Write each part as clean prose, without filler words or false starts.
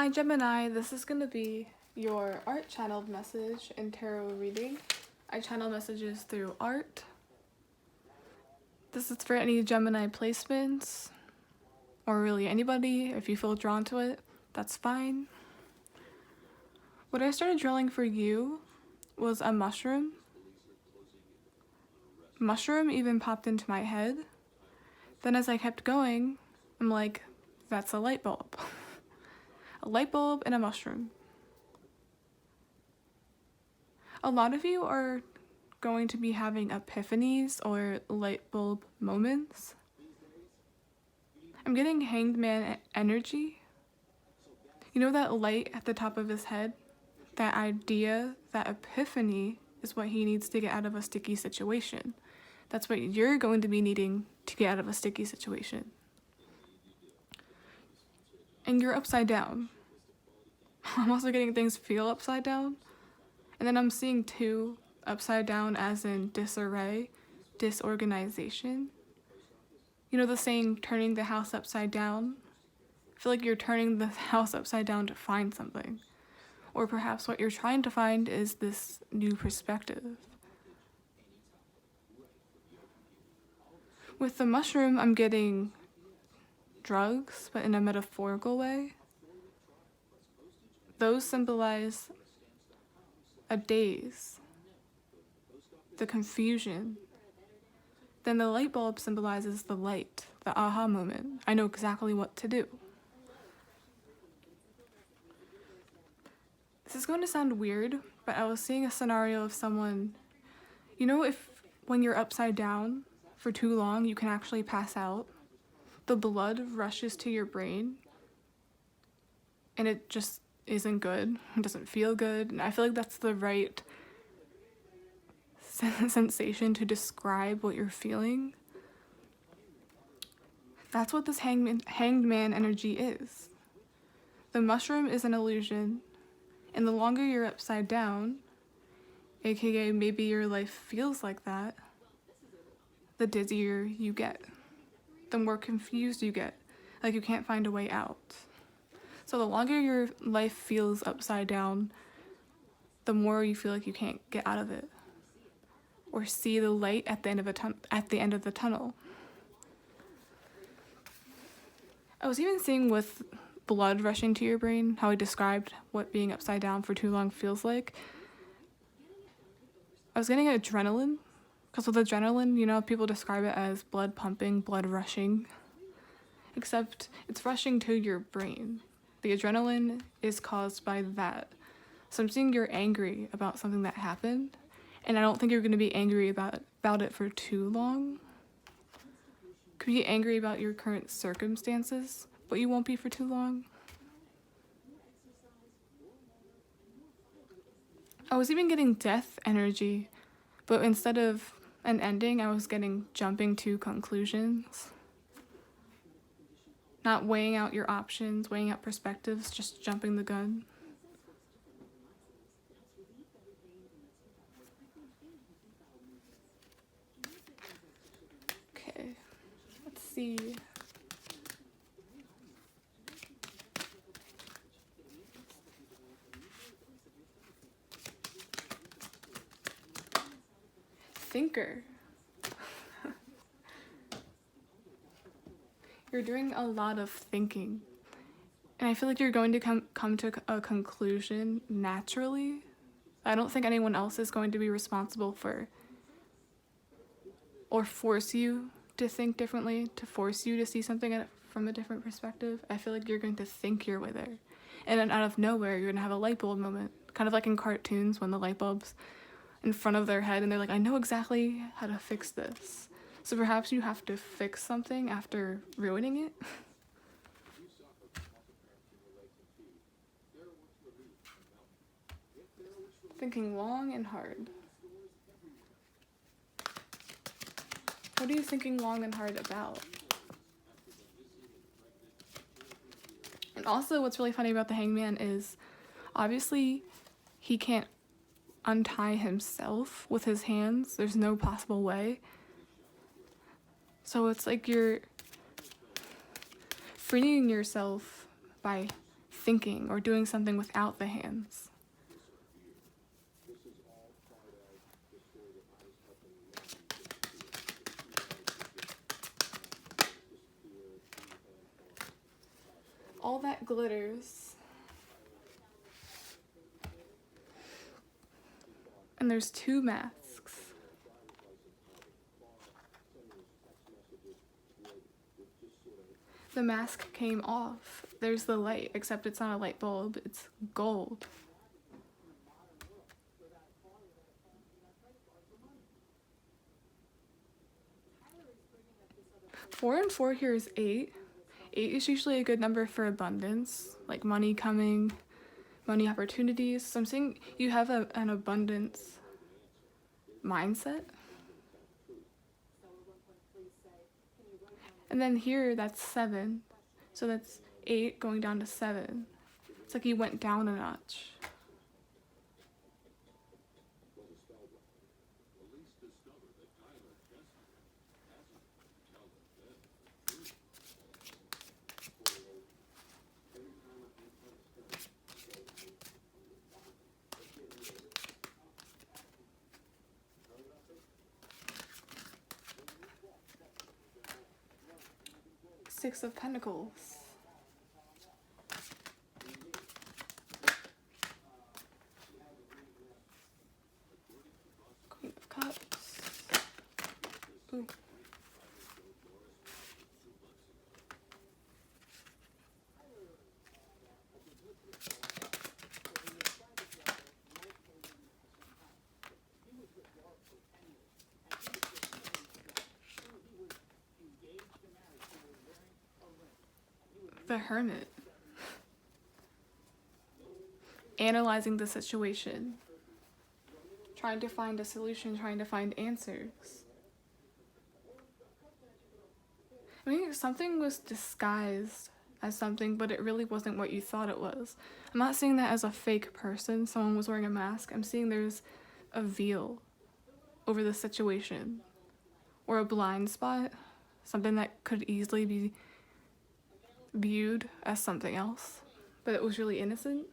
Hi Gemini, this is going to be your art channeled message and tarot reading. I channel messages through art. This is for any Gemini placements, or really anybody. If you feel drawn to it, that's fine. What I started drawing for you was a mushroom. Mushroom even popped into my head. Then as I kept going, I'm like, that's a light bulb. A light bulb and a mushroom. A lot of you are going to be having epiphanies or light bulb moments. I'm getting Hanged Man energy. You know that light at the top of his head? That idea, that epiphany is what he needs to get out of a sticky situation. That's what you're going to be needing to get out of a sticky situation. And you're upside down. I'm also getting things feel upside down. And then I'm seeing two upside down as in disarray, disorganization. You know the saying, turning the house upside down? I feel like you're turning the house upside down to find something. Or perhaps what you're trying to find is this new perspective. With the mushroom, I'm getting drugs, but in a metaphorical way. Those symbolize a daze, the confusion. Then the light bulb symbolizes the light, the aha moment. I know exactly what to do. This is going to sound weird, but I was seeing a scenario of someone, you know, if when you're upside down for too long, you can actually pass out. The blood rushes to your brain, and it just isn't good. It doesn't feel good. And I feel like that's the right sensation to describe what you're feeling. That's what this hanged man energy is. The mushroom is an illusion, and the longer you're upside down, aka maybe your life feels like that, the dizzier you get, the more confused you get, like you can't find a way out. So the longer your life feels upside down, the more you feel like you can't get out of it or see the light at the end of the tunnel. I was even seeing with blood rushing to your brain, how I described what being upside down for too long feels like. I was getting adrenaline, because with adrenaline, you know, people describe it as blood pumping, blood rushing, except it's rushing to your brain. The adrenaline is caused by that. So I'm seeing you're angry about something that happened, and I don't think you're going to be angry about it for too long. Could be angry about your current circumstances, but you won't be for too long. I was even getting death energy, but instead of an ending, I was getting jumping to conclusions. Not weighing out your options, weighing out perspectives, just jumping the gun. Okay, let's see. Thinker. You're doing a lot of thinking, and I feel like you're going to come to a conclusion naturally. I don't think anyone else is going to be responsible for or force you to think differently, to force you to see something from a different perspective. I feel like you're going to think your way there, and then out of nowhere you're going to have a light bulb moment, kind of like in cartoons when the light bulb's in front of their head and they're like, I know exactly how to fix this. So perhaps you have to fix something after ruining it. Thinking long and hard. What are you thinking long and hard about? And also what's really funny about the hangman is obviously he can't untie himself with his hands. There's no possible way. So it's like you're freeing yourself by thinking or doing something without the hands. All that glitters. And there's two masks. The mask came off. There's the light, except it's not a light bulb, it's gold. Four and four here is 8. 8 is usually a good number for abundance, like money coming, money opportunities. So I'm saying you have an abundance mindset. And then here, that's 7. So that's 8 going down to 7. It's like you went down a notch. Six of Pentacles. Queen of Cups. Ooh. The Hermit. Analyzing the situation. Trying to find a solution, trying to find answers. I mean, something was disguised as something, but it really wasn't what you thought it was. I'm not seeing that as a fake person, someone was wearing a mask. I'm seeing there's a veil over the situation. Or a blind spot. Something that could easily be viewed as something else, but it was really innocent.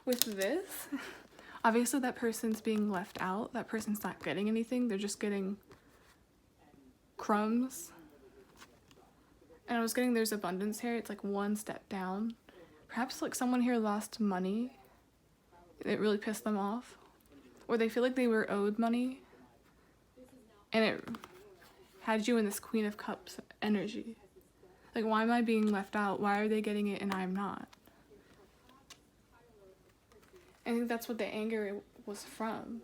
With this, obviously that person's being left out. That person's not getting anything. They're just getting crumbs. And I was getting there's abundance here. It's like one step down. Perhaps like someone here lost money. It really pissed them off. Or they feel like they were owed money. And it had you in this Queen of Cups energy. Like, why am I being left out? Why are they getting it and I'm not? I think that's what the anger was from.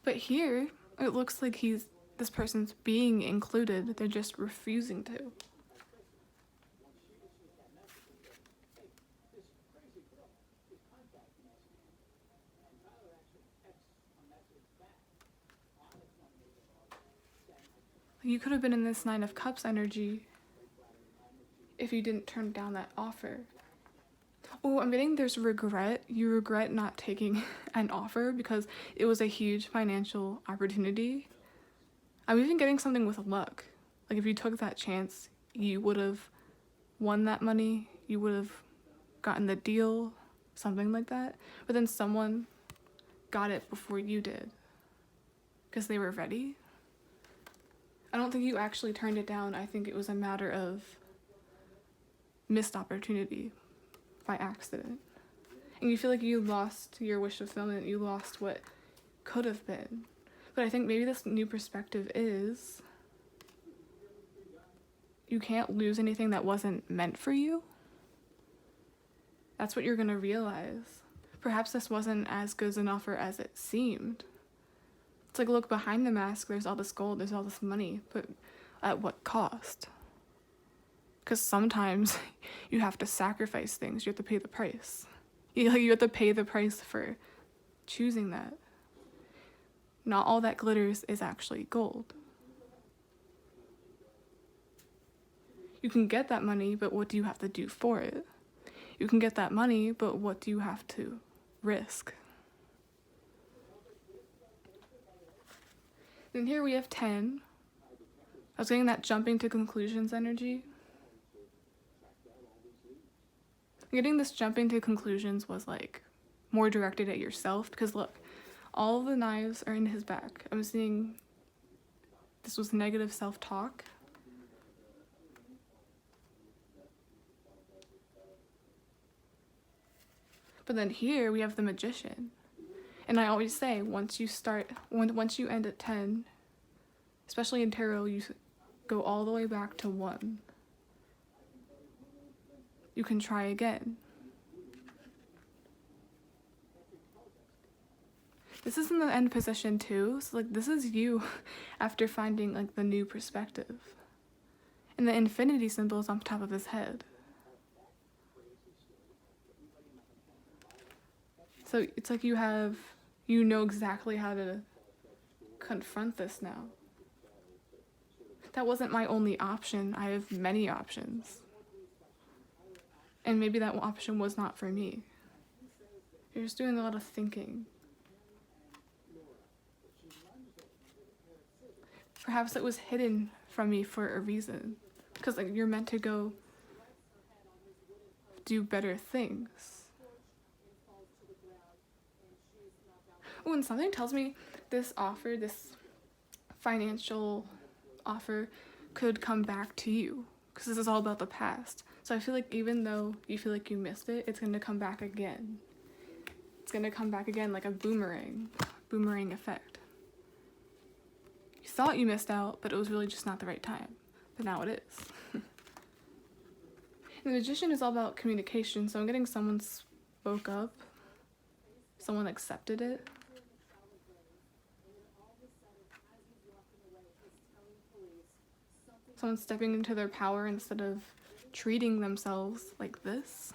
But here, it looks like this person's being included. They're just refusing to. You could have been in this Nine of Cups energy if you didn't turn down that offer. Oh, I'm getting there's regret. You regret not taking an offer because it was a huge financial opportunity. I'm even getting something with luck. Like if you took that chance, you would have won that money. You would have gotten the deal, something like that. But then someone got it before you did because they were ready. I don't think you actually turned it down. I think it was a matter of missed opportunity by accident. And you feel like you lost your wish fulfillment. You lost what could have been. But I think maybe this new perspective is you can't lose anything that wasn't meant for you. That's what you're going to realize. Perhaps this wasn't as good an offer as it seemed. It's like, look, behind the mask, there's all this gold, there's all this money, but at what cost? Because sometimes you have to sacrifice things, you have to pay the price. You have to pay the price for choosing that. Not all that glitters is actually gold. You can get that money, but what do you have to do for it? You can get that money, but what do you have to risk? Then here we have 10. I was getting that jumping to conclusions energy. Getting this jumping to conclusions was like more directed at yourself, because look, all of the knives are in his back. I'm seeing this was negative self-talk. But then here we have the Magician. And I always say, once you end at 10, especially in tarot, you go all the way back to 1. You can try again. This is in the end position too, so like this is you after finding like the new perspective. And the infinity symbol is on top of his head. So it's like you know exactly how to confront this now. That wasn't my only option. I have many options. And maybe that option was not for me. You're just doing a lot of thinking. Perhaps it was hidden from me for a reason. Because like you're meant to go do better things. Oh, and something tells me this financial offer could come back to you. Because this is all about the past. So I feel like even though you feel like you missed it, it's going to come back again. It's going to come back again like a boomerang effect. You thought you missed out, but it was really just not the right time. But now it is. The Magician is all about communication, so I'm getting someone spoke up. Someone accepted it. Someone stepping into their power instead of treating themselves like this.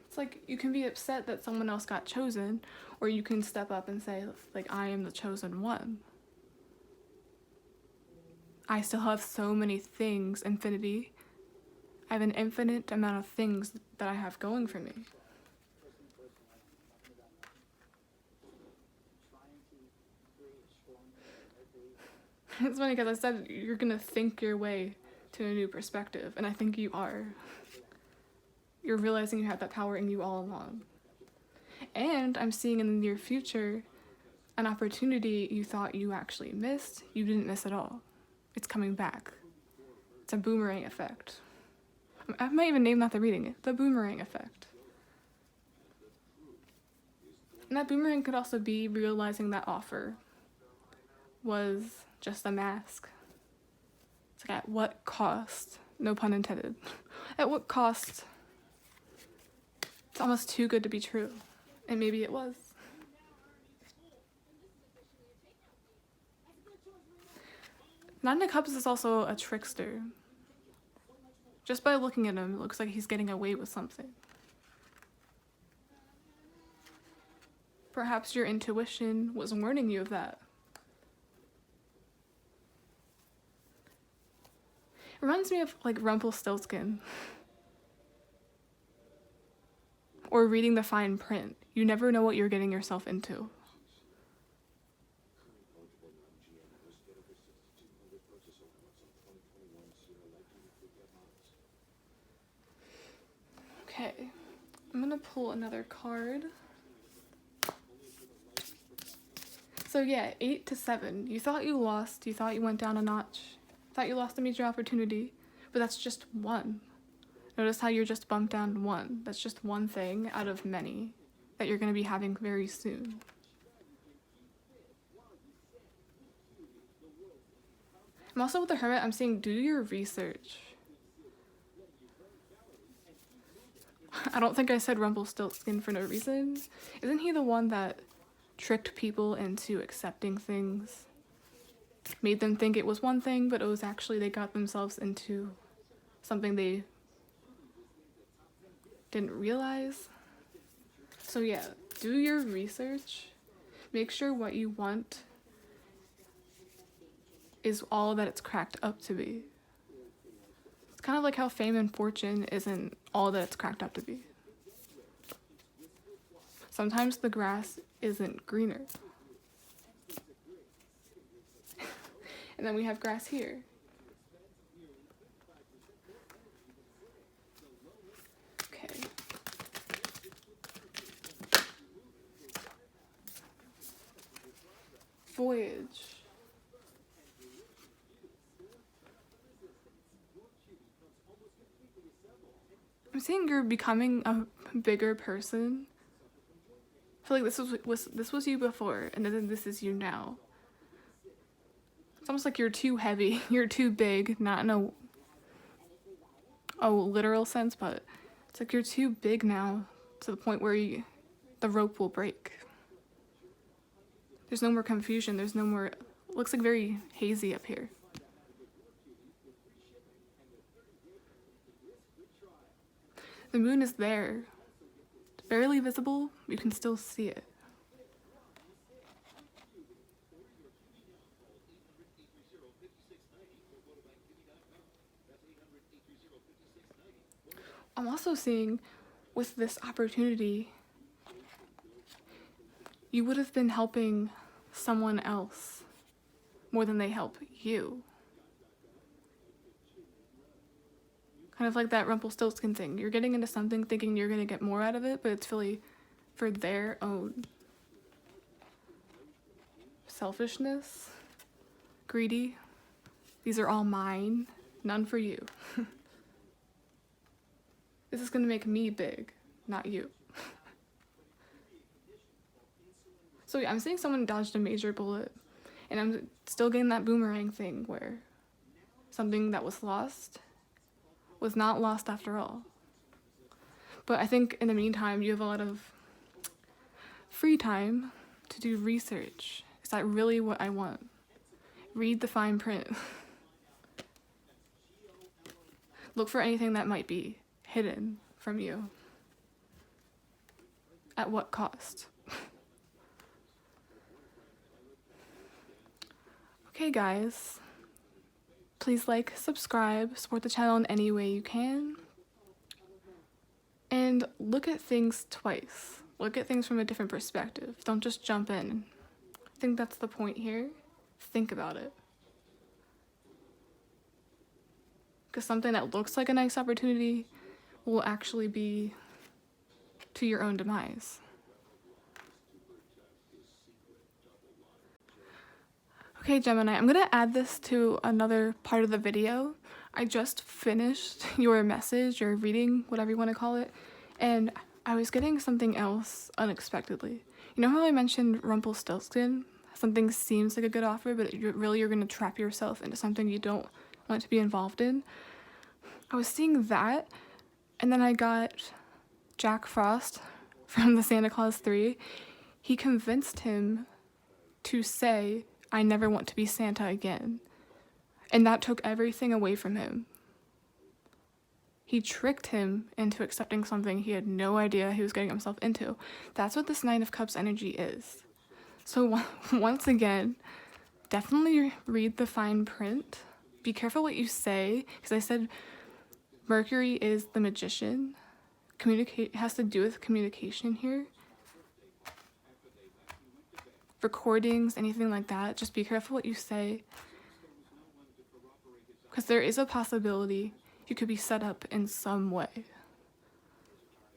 It's like you can be upset that someone else got chosen, or you can step up and say, like, I am the chosen one. I still have so many things, infinity. I have an infinite amount of things that I have going for me. It's funny because I said you're gonna think your way to a new perspective, and I think you are. You're realizing you have that power in you all along. And I'm seeing in the near future an opportunity you thought you actually missed. You didn't miss at all. It's coming back. It's a boomerang effect. I might even name that the reading, the boomerang effect. And that boomerang could also be realizing that offer was just a mask. It's like, at what cost? No pun intended. At what cost? It's almost too good to be true. And maybe it was. Nine of Cups is also a trickster. Just by looking at him, it looks like he's getting away with something. Perhaps your intuition was warning you of that. It reminds me of like Rumpelstiltskin. Or reading the fine print. You never know what you're getting yourself into. Okay, I'm gonna pull another card. So yeah, 8 to 7. You thought you lost, you thought you went down a notch, thought you lost a major opportunity, but that's just one. Notice how you're just bumped down to 1. That's just one thing out of many that you're gonna be having very soon. I'm also with the Hermit, I'm saying do your research. I don't think I said Rumpelstiltskin for no reason. Isn't he the one that tricked people into accepting things? Made them think it was one thing, but it was actually they got themselves into something they didn't realize? So yeah, do your research. make sure what you want is all that it's cracked up to be. It's kind of like how fame and fortune isn't all that it's cracked up to be. Sometimes the grass isn't greener. And then we have grass here. Okay. Voyage. I'm saying you're becoming a bigger person. I feel like this was you before, and then this is you now. It's almost like you're too heavy, you're too big, not in a literal sense, but it's like you're too big now to the point where the rope will break. There's no more confusion, there's no more, it looks like very hazy up here. The moon is there. It's barely visible, you can still see it. I'm also seeing with this opportunity, you would have been helping someone else more than they help you. Kind of like that Rumpelstiltskin thing. You're getting into something thinking you're going to get more out of it, but it's really for their own selfishness, greedy. These are all mine, none for you. This is going to make me big, not you. So yeah, I'm seeing someone dodged a major bullet, and I'm still getting that boomerang thing where something that was lost was not lost after all. But I think in the meantime, you have a lot of free time to do research. Is that really what I want? Read the fine print. Look for anything that might be hidden from you. At what cost? Okay guys, please like, subscribe, support the channel in any way you can, and look at things twice. Look at things from a different perspective. Don't just jump in. I think that's the point here. Think about it. Because something that looks like a nice opportunity will actually be to your own demise. Okay, Gemini, I'm gonna add this to another part of the video. I just finished your message, your reading, whatever you want to call it, and I was getting something else unexpectedly. You know how I mentioned Rumpelstiltskin? Something seems like a good offer, but you're gonna trap yourself into something you don't want to be involved in. I was seeing that, and then I got Jack Frost from the Santa Claus 3. He convinced him to say, "I never want to be Santa again." And that took everything away from him. He tricked him into accepting something he had no idea he was getting himself into. That's what this Nine of Cups energy is. So once again, definitely read the fine print. Be careful what you say, because I said Mercury is the magician. It has to do with communication here. Recordings, anything like that, just be careful what you say, because there is a possibility you could be set up in some way.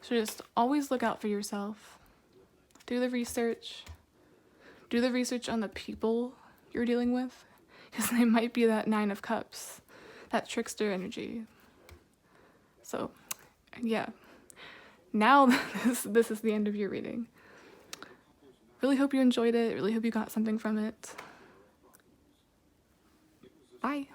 So just always look out for yourself. Do the research. Do the research on the people you're dealing with, because they might be that Nine of Cups, that trickster energy. So yeah, now this is the end of your reading. Really hope you enjoyed it. Really hope you got something from it. Bye.